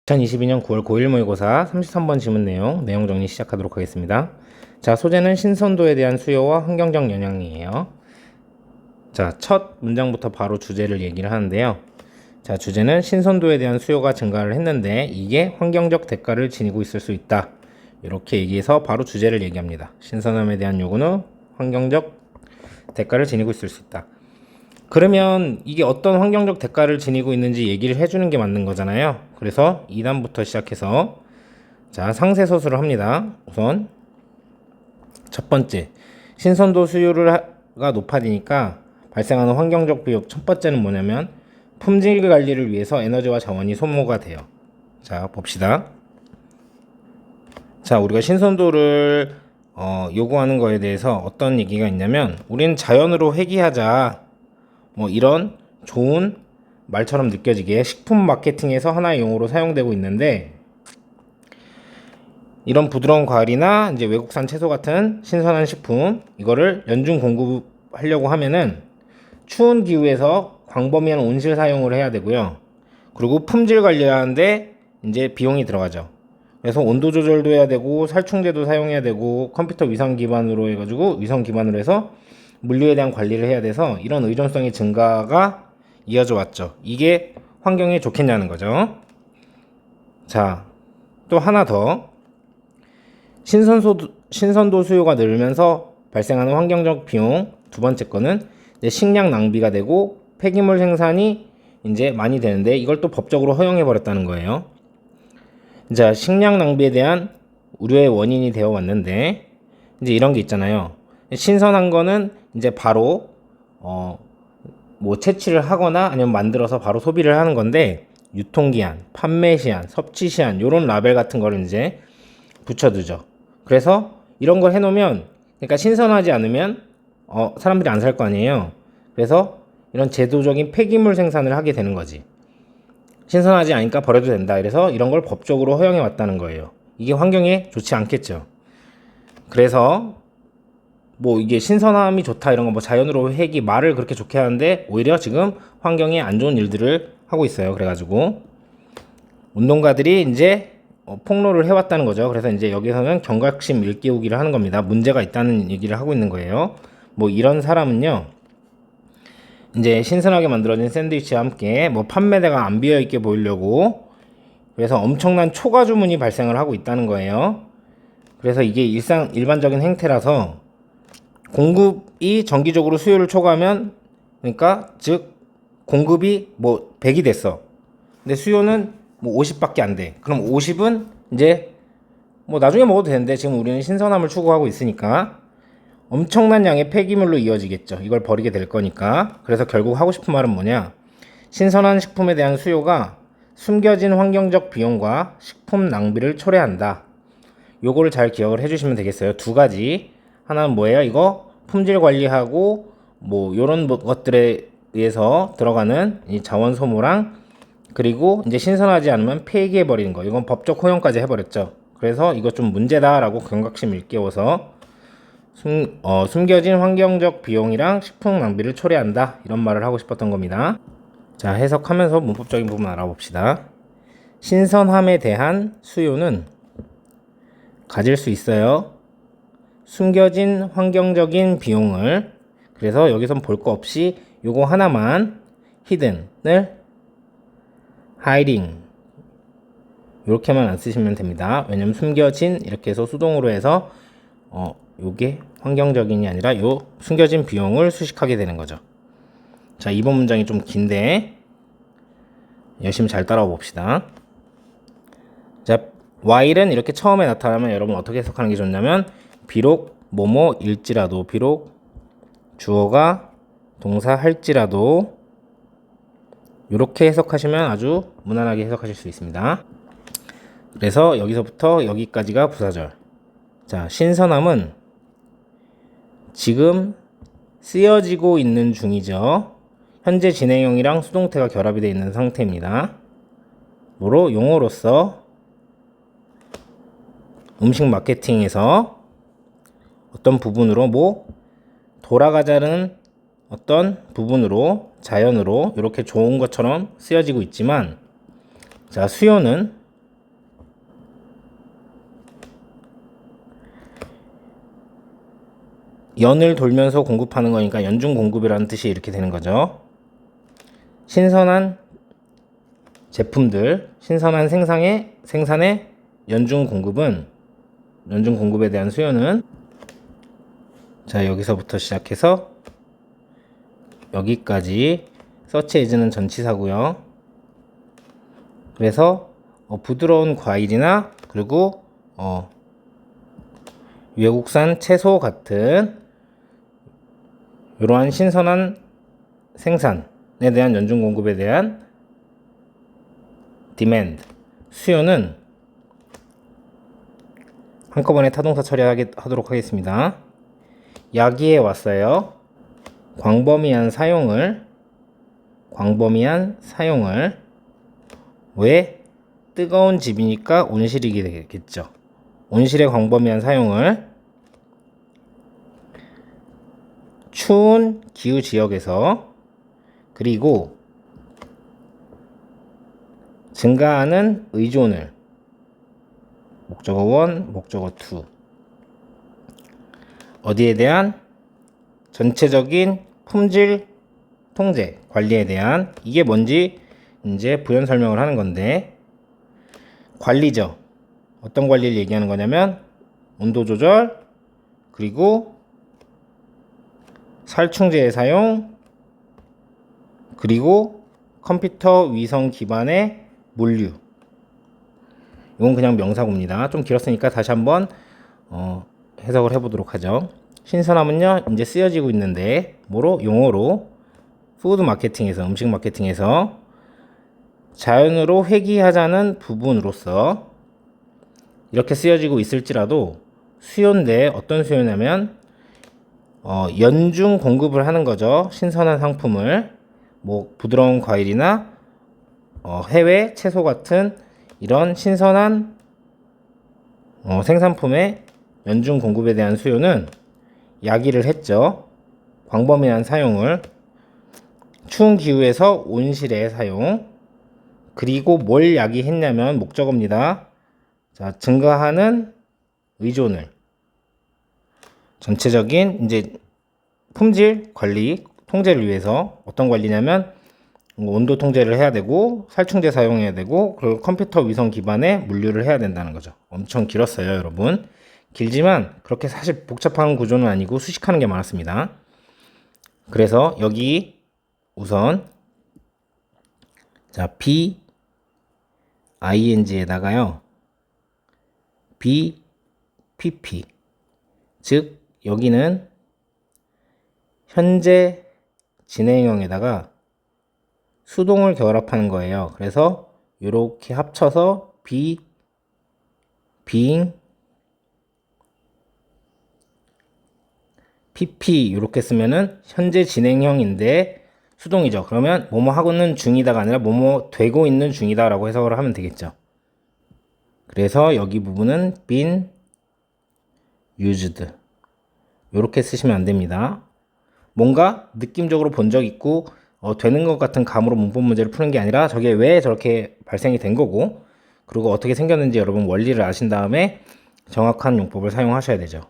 2022년 9월 고1 모의고사 33번 지문 내용 정리 시작하도록 하겠습니다. 자, 소재는 신선도에 대한 수요와 환경적 영향이에요. 자, 첫 문장부터 바로 주제를 얘기를 하는데요. 자, 주제는 신선도에 대한 수요가 증가를 했는데 이게 환경적 대가를 지니고 있을 수 있다. 이렇게 얘기해서 바로 주제를 얘기합니다. 신선함에 대한 요구는 환경적 대가를 지니고 있을 수 있다. 그러면 이게 어떤 환경적 대가를 지니고 있는지 얘기를 해주는 게 맞는 거잖아요. 그래서 2단부터 시작해서 자, 상세서술을 합니다. 우선 첫 번째, 신선도 수요가 높아지니까 발생하는 환경적 비용 첫 번째는 뭐냐면 품질 관리를 위해서 에너지와 자원이 소모가 돼요. 자, 봅시다. 자, 우리가 신선도를 요구하는 거에 대해서 어떤 얘기가 있냐면 우리는 자연으로 회귀하자, 뭐 이런 좋은 말처럼 느껴지게 식품 마케팅에서 하나의 용어로 사용되고 있는데, 이런 부드러운 과일이나 이제 외국산 채소 같은 신선한 식품 이거를 연중 공급하려고 하면은 추운 기후에서 광범위한 온실 사용을 해야 되고요. 그리고 품질 관리하는데 이제 비용이 들어가죠. 그래서 온도 조절도 해야 되고 살충제도 사용해야 되고 컴퓨터 위성 기반으로 해서 물류에 대한 관리를 해야 돼서 이런 의존성의 증가가 이어져 왔죠. 이게 환경에 좋겠냐는 거죠. 자, 또 하나 더. 신선도 수요가 늘면서 발생하는 환경적 비용 두 번째 거는 이제 식량 낭비가 되고 폐기물 생산이 이제 많이 되는데 이걸 또 법적으로 허용해 버렸다는 거예요. 자, 식량 낭비에 대한 우려의 원인이 되어 왔는데 이제 이런 게 있잖아요. 신선한 거는 이제 바로 뭐 채취를 하거나 아니면 만들어서 바로 소비를 하는 건데 유통기한, 판매시한, 섭취시한 요런 라벨 같은 거를 이제 붙여두죠. 그래서 이런 걸 해놓으면 그러니까 신선하지 않으면 사람들이 안 살 거 아니에요. 그래서 이런 제도적인 폐기물 생산을 하게 되는 거지. 신선하지 않으니까 버려도 된다. 이래서 이런 걸 법적으로 허용해 왔다는 거예요. 이게 환경에 좋지 않겠죠. 그래서 뭐 이게 신선함이 좋다 이런 거 뭐 자연으로 회귀 말을 그렇게 좋게 하는데 오히려 지금 환경에 안 좋은 일들을 하고 있어요. 그래가지고 운동가들이 이제 폭로를 해왔다는 거죠. 그래서 이제 여기서는 경각심 일깨우기를 하는 겁니다. 문제가 있다는 얘기를 하고 있는 거예요. 뭐 이런 사람은요, 이제 신선하게 만들어진 샌드위치와 함께 뭐 판매대가 안 비어 있게 보이려고 그래서 엄청난 초과 주문이 발생을 하고 있다는 거예요. 그래서 이게 일반적인 행태라서 공급이 정기적으로 수요를 초과하면 그러니까 즉 공급이 뭐 100이 됐어. 근데 수요는 뭐 50밖에 안 돼. 그럼 50은 이제 뭐 나중에 먹어도 되는데 지금 우리는 신선함을 추구하고 있으니까 엄청난 양의 폐기물로 이어지겠죠. 이걸 버리게 될 거니까. 그래서 결국 하고 싶은 말은 뭐냐? 신선한 식품에 대한 수요가 숨겨진 환경적 비용과 식품 낭비를 초래한다. 요거를 잘 기억을 해주시면 되겠어요. 두 가지. 하나는 뭐예요? 이거 품질 관리하고 뭐 요런 것들에 의해서 들어가는 이 자원 소모랑 그리고 이제 신선하지 않으면 폐기해 버리는 거. 이건 법적 허용까지 해버렸죠. 그래서 이거 좀 문제다라고 경각심 일깨워서 숨겨진 환경적 비용이랑 식품 낭비를 초래한다. 이런 말을 하고 싶었던 겁니다. 자, 해석하면서 문법적인 부분 알아봅시다. 신선함에 대한 수요는 가질 수 있어요. 숨겨진 환경적인 비용을 그래서 여기선 볼 거 없이 요거 하나만 hidden을 hiding 이렇게만 안 쓰시면 됩니다. 왜냐면 숨겨진 이렇게 해서 수동으로 해서 요게 환경적인이 아니라 요 숨겨진 비용을 수식하게 되는 거죠. 자, 이번 문장이 좀 긴데 열심히 잘 따라와 봅시다. 자, while은 이렇게 처음에 나타나면 여러분 어떻게 해석하는 게 좋냐면 비록 뭐뭐일지라도 비록 주어가 동사 할지라도 이렇게 해석하시면 아주 무난하게 해석하실 수 있습니다. 그래서 여기서부터 여기까지가 부사절. 자, 신선함은 지금 쓰여지고 있는 중이죠. 현재 진행형이랑 수동태가 결합이 되어 있는 상태입니다. 뭐로? 용어로서 음식 마케팅에서 어떤 부분으로 뭐 돌아가자는 어떤 부분으로 자연으로 이렇게 좋은 것처럼 쓰여지고 있지만 자, 수요는 연을 돌면서 공급하는 거니까 연중 공급이라는 뜻이 이렇게 되는 거죠. 신선한 제품들, 신선한 생산의 연중 공급에 대한 수요는 자, 여기서부터 시작해서 여기까지 서치 에즈는 전치사고요. 그래서 부드러운 과일이나 그리고 외국산 채소 같은 이러한 신선한 생산에 대한 연중 공급에 대한 demand, 수요는 한꺼번에 타동사 처리하도록 하겠습니다. 야기해 왔어요. 광범위한 사용을 왜? 뜨거운 집이니까 온실이게 되겠죠. 온실의 광범위한 사용을 추운 기후 지역에서 그리고 증가하는 의존을 목적어 1, 목적어 2 어디에 대한 전체적인 품질 통제 관리에 대한 이게 뭔지 이제 부연 설명을 하는 건데 관리죠. 어떤 관리를 얘기하는 거냐면 온도 조절 그리고 살충제의 사용 그리고 컴퓨터 위성 기반의 물류. 이건 그냥 명사구입니다. 좀 길었으니까 다시 한번 해석을 해보도록 하죠. 신선함은요 이제 쓰여지고 있는데 뭐로? 용어로 푸드 마케팅에서 음식 마케팅에서 자연으로 회귀하자는 부분으로서 이렇게 쓰여지고 있을지라도 수요인데 어떤 수요냐면 연중 공급을 하는 거죠. 신선한 상품을 뭐 부드러운 과일이나 해외 채소 같은 이런 신선한 생산품의 연중 공급에 대한 수요는 야기를 했죠. 광범위한 사용을 추운 기후에서 온실의 사용 그리고 뭘 야기했냐면 목적어입니다. 자, 증가하는 의존을 전체적인 이제 품질 관리 통제를 위해서 어떤 관리냐면 온도 통제를 해야 되고 살충제 사용해야 되고 그리고 컴퓨터 위성 기반의 물류를 해야 된다는 거죠. 엄청 길었어요, 여러분. 길지만 그렇게 사실 복잡한 구조는 아니고 수식하는 게 많았습니다. 그래서 여기 우선 자 be ing에다가요 bpp 즉 여기는 현재 진행형에다가 수동을 결합하는 거예요. 그래서 이렇게 합쳐서 being pp 이렇게 쓰면은 현재 진행형인데 수동이죠. 그러면 뭐뭐 하고는 중이다가 아니라 뭐뭐 되고 있는 중이다 라고 해석을 하면 되겠죠. 그래서 여기 부분은 been used 이렇게 쓰시면 안 됩니다. 뭔가 느낌적으로 본 적 있고 되는 것 같은 감으로 문법 문제를 푸는 게 아니라 저게 왜 저렇게 발생이 된 거고 그리고 어떻게 생겼는지 여러분 원리를 아신 다음에 정확한 용법을 사용하셔야 되죠.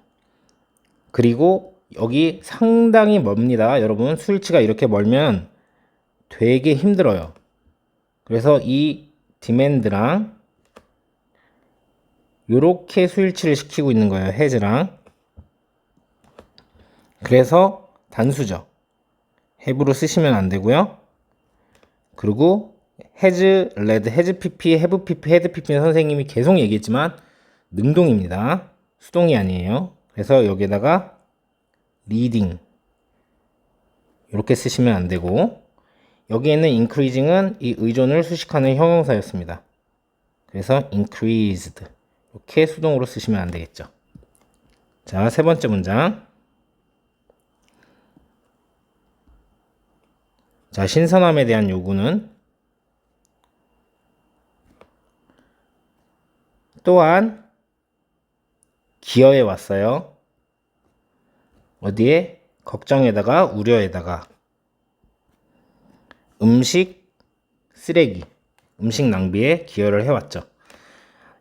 그리고 여기 상당히 멉니다. 여러분 수일치가 이렇게 멀면 되게 힘들어요. 그래서 이 demand랑 요렇게 수일치를 시키고 있는 거예요. has랑. 그래서 단수죠. have로 쓰시면 안 되고요. 그리고 has led, has pp, have pp, had pp는 선생님이 계속 얘기했지만 능동입니다. 수동이 아니에요. 그래서 여기에다가 leading 이렇게 쓰시면 안 되고 여기에는 increasing은 이 의존을 수식하는 형용사였습니다. 그래서 increased 이렇게 수동으로 쓰시면 안 되겠죠. 자, 세 번째 문장. 자, 신선함에 대한 요구는 또한 기어해 왔어요. 어디에? 걱정에다가 우려에다가 음식 쓰레기, 음식 낭비에 기여를 해왔죠.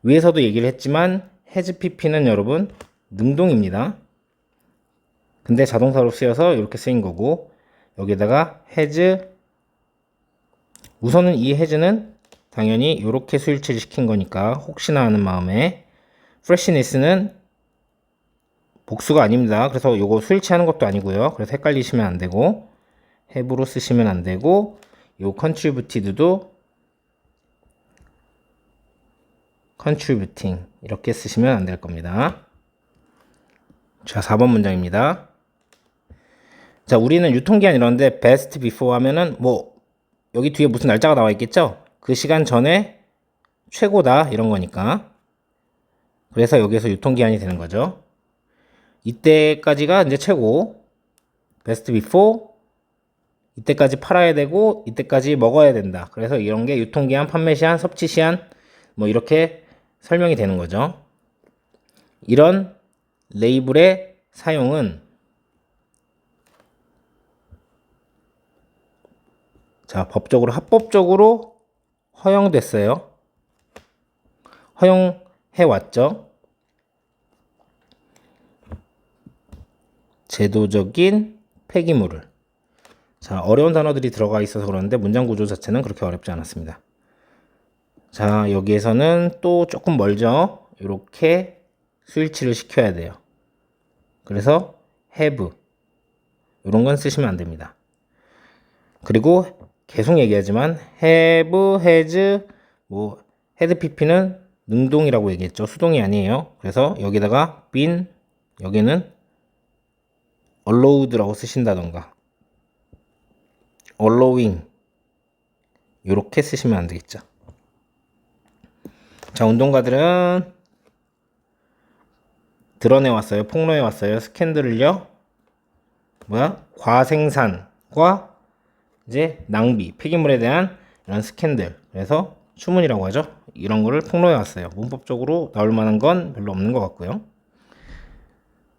위에서도 얘기를 했지만 has pp는 여러분 능동입니다. 근데 자동사로 쓰여서 이렇게 쓰인 거고, 여기다가 has, 우선은 이 has는 당연히 이렇게 수일치를 시킨 거니까 혹시나 하는 마음에, freshness는 복수가 아닙니다. 그래서 요거 수일치하는 것도 아니고요. 그래서 헷갈리시면 안 되고, have로 쓰시면 안 되고, 요 contributed도 contributing 이렇게 쓰시면 안 될 겁니다. 자, 4번 문장입니다. 자, 우리는 유통기한 이런데 best before 하면은 뭐 여기 뒤에 무슨 날짜가 나와 있겠죠? 그 시간 전에 최고다 이런 거니까. 그래서 여기에서 유통기한이 되는 거죠. 이때까지가 이제 최고. best before 이때까지 팔아야 되고 이때까지 먹어야 된다. 그래서 이런 게 유통기한, 판매시한, 섭취시한 뭐 이렇게 설명이 되는 거죠. 이런 레이블의 사용은 자, 법적으로 합법적으로 허용됐어요. 허용해 왔죠. 제도적인 폐기물을. 자, 어려운 단어들이 들어가 있어서 그러는데 문장 구조 자체는 그렇게 어렵지 않았습니다. 자, 여기에서는 또 조금 멀죠. 이렇게 수일치를 시켜야 돼요. 그래서 have 이런 건 쓰시면 안 됩니다. 그리고 계속 얘기하지만 have, has, 뭐 had pp는 능동이라고 얘기했죠. 수동이 아니에요. 그래서 여기다가 been, 여기는 allowed라고 쓰신다던가 allowing 이렇게 쓰시면 안 되겠죠. 자, 운동가들은 드러내왔어요. 폭로해왔어요. 스캔들을요. 과생산과 이제 낭비, 폐기물에 대한 이런 스캔들. 그래서 추문이라고 하죠. 이런 거를 폭로해왔어요. 문법적으로 나올 만한 건 별로 없는 것 같고요.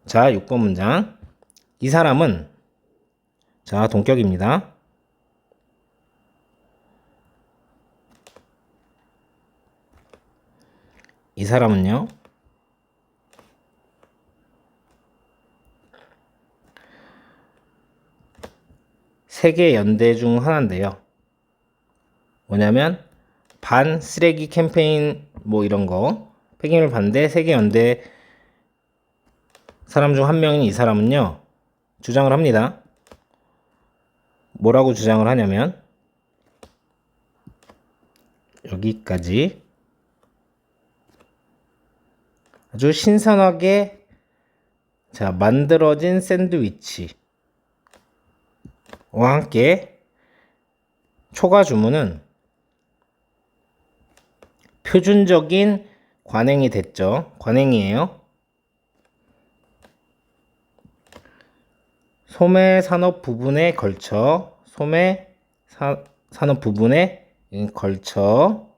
자, 6번 문장. 이 사람은, 자, 동격입니다. 이 사람은요, 세계 연대 중 하나인데요. 뭐냐면 반 쓰레기 캠페인 뭐 이런 거 폐기물 반대 세계 연대 사람 중 한 명인 이 사람은요, 주장을 합니다. 뭐라고 주장을 하냐면 여기까지 아주 신선하게 자 만들어진 샌드위치와 함께 초과 주문은 표준적인 관행이 됐죠. 관행이에요. 소매 산업 부분에 걸쳐 산업 부분에 걸쳐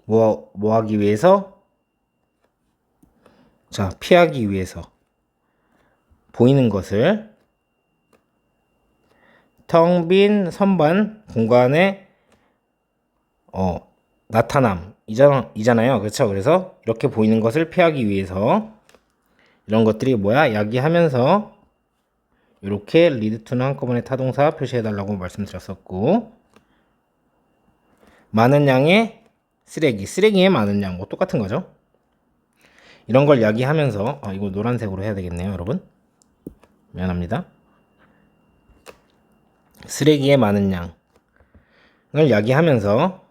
뭐 하기 위해서? 자, 피하기 위해서 보이는 것을 텅 빈 선반 공간에 나타남 이잖아요. 그렇죠? 그래서 이렇게 보이는 것을 피하기 위해서 이런 것들이 뭐야? 야기하면서 이렇게 리드 투는 한꺼번에 타동사 표시해달라고 말씀드렸었고, 많은 양의 쓰레기의 많은 양, 뭐 똑같은 거죠. 이런 걸 야기하면서 이거 노란색으로 해야 되겠네요, 여러분. 미안합니다. 쓰레기의 많은 양을 야기하면서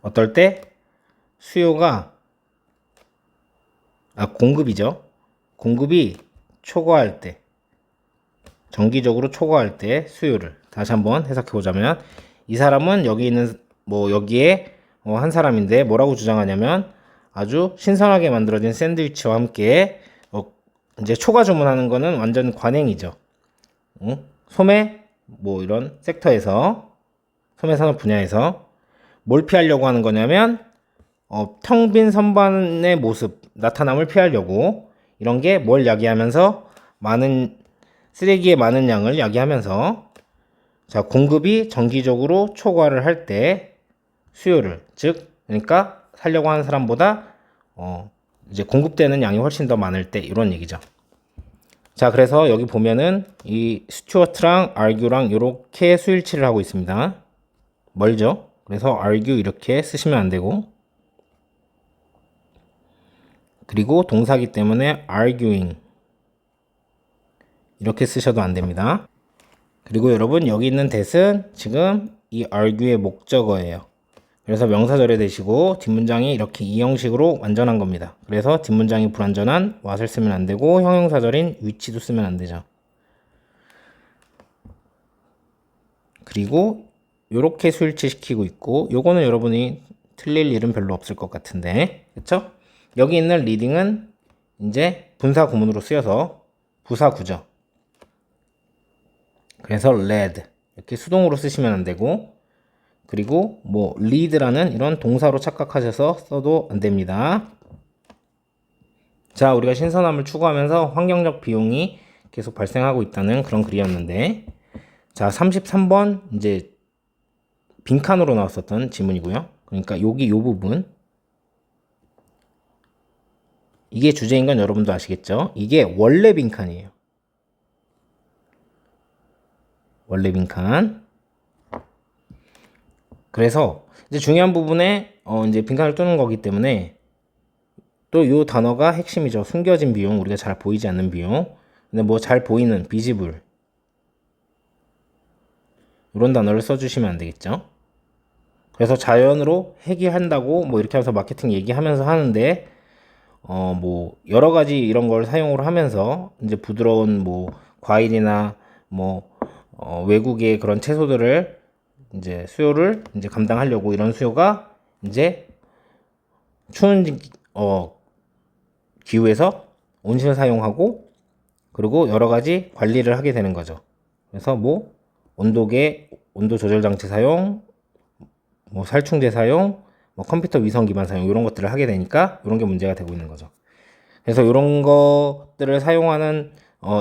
어떨 때 수요가 공급이죠. 공급이 초과할 때, 정기적으로 초과할 때 수요를 다시 한번 해석해 보자면, 이 사람은 여기 있는 여기에 한 사람인데 뭐라고 주장하냐면 아주 신선하게 만들어진 샌드위치와 함께 이제 초과 주문하는 거는 완전 관행이죠. 소매 이런 섹터에서 소매 산업 분야에서 뭘 피하려고 하는 거냐면 텅 빈 선반의 모습 나타남을 피하려고 이런 게 뭘 야기하면서 많은 쓰레기의 많은 양을 야기하면서 자 공급이 정기적으로 초과를 할 때 수요를 그러니까 살려고 하는 사람보다 이제 공급되는 양이 훨씬 더 많을 때 이런 얘기죠. 자, 그래서 여기 보면은 이 스튜어트랑 argue랑 이렇게 수일치를 하고 있습니다. 멀죠? 그래서 argue 이렇게 쓰시면 안 되고, 그리고 동사기 때문에 arguing 이렇게 쓰셔도 안 됩니다. 그리고 여러분 여기 있는 that은 지금 이 argue의 목적어예요. 그래서 명사절에 대시고 뒷문장이 이렇게 이 형식으로 완전한 겁니다. 그래서 뒷문장이 불완전한 what을 쓰면 안 되고 형용사절인 which도 쓰면 안 되죠. 그리고 요렇게 수일치시키고 있고, 요거는 여러분이 틀릴 일은 별로 없을 것 같은데, 그쵸? 여기 있는 reading은 이제 분사 구문으로 쓰여서 부사구죠. 그래서 read 이렇게 수동으로 쓰시면 안 되고, 그리고 뭐 lead라는 이런 동사로 착각하셔서 써도 안 됩니다. 자, 우리가 신선함을 추구하면서 환경적 비용이 계속 발생하고 있다는 그런 글이었는데, 자, 33번 이제 빈칸으로 나왔었던 지문이고요. 그러니까 여기 요 부분, 이게 주제인 건 여러분도 아시겠죠? 이게 원래 빈칸이에요. 원래 빈칸. 그래서 이제 중요한 부분에 이제 빈칸을 뚫는 거기 때문에 또 이 단어가 핵심이죠. 숨겨진 비용, 우리가 잘 보이지 않는 비용. 근데 뭐 잘 보이는 비지블 이런 단어를 써주시면 안 되겠죠. 그래서 자연으로 해결한다고 뭐 이렇게 하면서 마케팅 얘기하면서 하는데 뭐 여러 가지 이런 걸 사용을 하면서 이제 부드러운 뭐 과일이나 뭐 외국의 그런 채소들을 이제 수요를 이제 감당하려고 이런 수요가 이제 추운 기후에서 온실을 사용하고 그리고 여러 가지 관리를 하게 되는 거죠. 그래서 뭐 온도계, 온도 조절 장치 사용, 뭐 살충제 사용, 뭐 컴퓨터 위성 기반 사용 이런 것들을 하게 되니까 이런 게 문제가 되고 있는 거죠. 그래서 이런 것들을 사용하는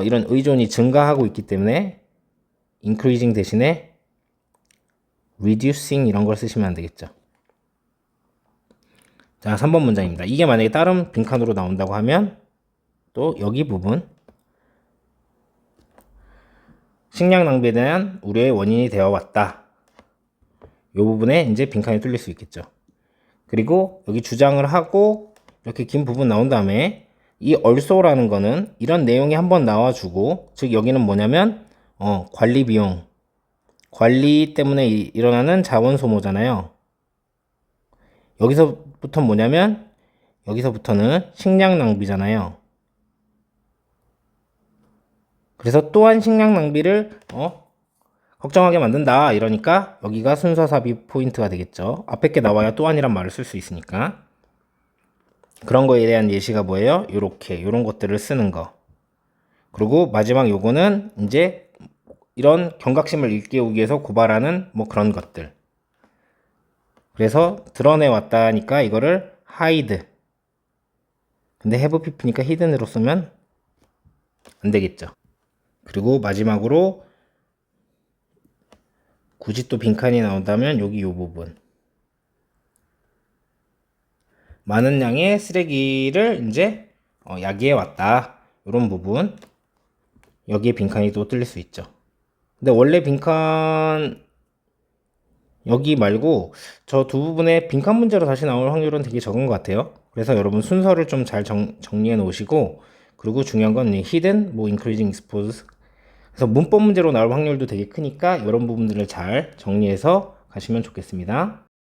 이런 의존이 증가하고 있기 때문에 increasing 대신에 reducing 이런 걸 쓰시면 안 되겠죠. 자, 3번 문장입니다. 이게 만약에 다른 빈칸으로 나온다고 하면 또 여기 부분 식량 낭비에 대한 우려의 원인이 되어 왔다. 이 부분에 이제 빈칸이 뚫릴 수 있겠죠. 그리고 여기 주장을 하고 이렇게 긴 부분 나온 다음에 이 also라는 거는 이런 내용이 한번 나와주고, 즉 여기는 뭐냐면 관리 비용, 관리 때문에 일어나는 자원 소모잖아요. 여기서부터 뭐냐면 여기서부터는 식량 낭비잖아요. 그래서 또한 식량 낭비를 걱정하게 만든다 이러니까 여기가 순서 삽입 포인트가 되겠죠. 앞에 게 나와야 또한이란 말을 쓸 수 있으니까. 그런 거에 대한 예시가 뭐예요? 요런 것들을 쓰는 거. 그리고 마지막 요거는 이제 이런 경각심을 일깨우기 위해서 고발하는 뭐 그런 것들. 그래서 드러내 왔다니까 이거를 hide. 근데 have pp니까 hidden으로 쓰면 안 되겠죠. 그리고 마지막으로 굳이 또 빈칸이 나온다면 여기 요 부분. 많은 양의 쓰레기를 이제 야기해 왔다. 이런 부분. 여기에 빈칸이 또 뚫릴 수 있죠. 근데 원래 빈칸 여기 말고 저 두 부분에 빈칸 문제로 다시 나올 확률은 되게 적은 것 같아요. 그래서 여러분 순서를 좀 잘 정리해 놓으시고, 그리고 중요한 건 hidden, 뭐 increasing expose. 그래서 문법 문제로 나올 확률도 되게 크니까 이런 부분들을 잘 정리해서 가시면 좋겠습니다.